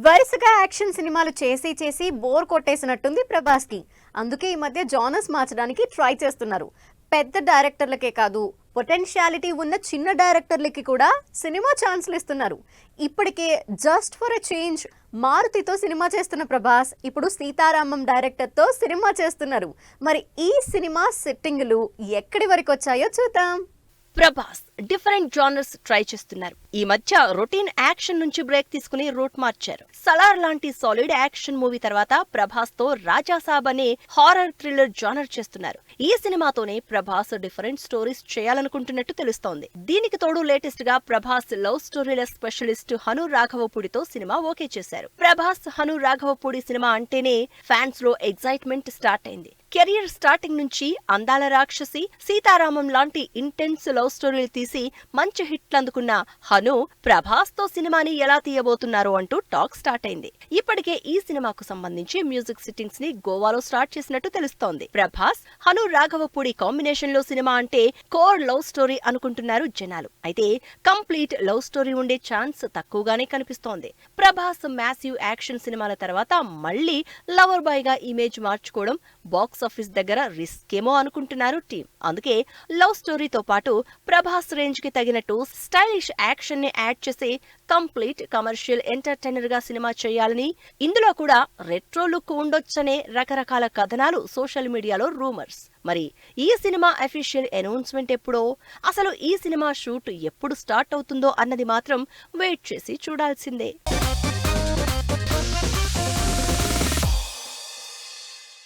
వరుసగా యాక్షన్ సినిమాలు చేసి చేసి బోర్ కొట్టేసినట్టుంది ప్రభాస్ కి. అందుకే ఈ మధ్య జానర్స్ మార్చడానికి ట్రై చేస్తున్నారు. పెద్ద డైరెక్టర్లకే కాదు, పొటెన్షియాలిటీ ఉన్న చిన్న డైరెక్టర్లకి కూడా సినిమా ఛాన్స్లు ఇస్తున్నారు. ఇప్పటికే జస్ట్ ఫర్ ఎ చేంజ్ మారుతితో సినిమా చేస్తున్న ప్రభాస్ ఇప్పుడు సీతారామం డైరెక్టర్తో సినిమా చేస్తున్నారు. మరి ఈ సినిమా సెట్టింగ్లు ఎక్కడి వరకు వచ్చాయో చూద్దాం. ప్రభాస్ డిఫరెంట్ జానర్స్ ట్రై చేస్తున్నారు. ఈ మధ్య రొటీన్ యాక్షన్ నుంచి బ్రేక్ తీసుకుని రూట్ మార్చారు. సలార్ లాంటి సాలిడ్ యాక్షన్ మూవీ తర్వాత ప్రభాస్ తో రాజాసాబ్ అనే హారర్ థ్రిల్లర్ జానర్ చేస్తున్నారు. ఈ సినిమాతోనే ప్రభాస్ డిఫరెంట్ స్టోరీస్ చేయాలనుకుంటున్నట్టు తెలుస్తోంది. దీనికి తోడు లేటెస్ట్ గా ప్రభాస్ లవ్ స్టోరీల స్పెషలిస్ట్ హను రాఘవపూడితో సినిమా ఓకే చేశారు. ప్రభాస్ హను రాఘవపూడి సినిమా అంటేనే ఫ్యాన్స్ లో ఎగ్జైట్మెంట్ స్టార్ట్ అయింది. కెరియర్ స్టార్టింగ్ నుంచి అందాల రాక్షసి, సీతారామం లాంటి ఇంటెన్స్ లవ్ స్టోరీలు తీసి మంచి హిట్లు అందుకున్న హను ప్రభాస్ తో సినిమాని ఎలా తీయబోతున్నారు అంటూ టాక్ స్టార్ట్ అయింది. ఇప్పటికే ఈ సినిమాకు సంబంధించి మ్యూజిక్ సిట్టింగ్స్ ని గోవాలో స్టార్ట్ చేసినట్టు తెలుస్తోంది. ప్రభాస్ హను రాఘవపూడి కాంబినేషన్ లో సినిమా అంటే కోర్ లవ్ స్టోరీ అనుకుంటున్నారు జనాలు. అయితే కంప్లీట్ లవ్ స్టోరీ ఉండే ఛాన్స్ తక్కువగానే కనిపిస్తోంది. ప్రభాస్ మ్యాసివ్ యాక్షన్ సినిమాల తర్వాత మళ్లీ లవర్ బాయ్ గా ఇమేజ్ మార్చుకోవడం బాక్స్ ఆఫీస్ దగ్గర రిస్క్ ఏమో అనుకుంటున్నారు టీం. అందుకే లవ్ స్టోరీతో పాటు ప్రభాస్ రేంజ్ కి తగినట్టు స్టైలిష్ యాక్షన్ ని యాడ్ చేసి కంప్లీట్ కమర్షియల్ ఎంటర్టైనర్ గా సినిమా చేయాలని, ఇందులో కూడా రెట్రో లుక్ ఉండొచ్చనే రకరకాల కథనాలు సోషల్ మీడియాలో రూమర్స్. మరి ఈ సినిమా అఫీషియల్ అనౌన్స్మెంట్ ఎప్పుడో, అసలు ఈ సినిమా షూట్ ఎప్పుడు స్టార్ట్ అవుతుందో అన్నది మాత్రం వెయిట్ చేసి చూడాల్సిందే.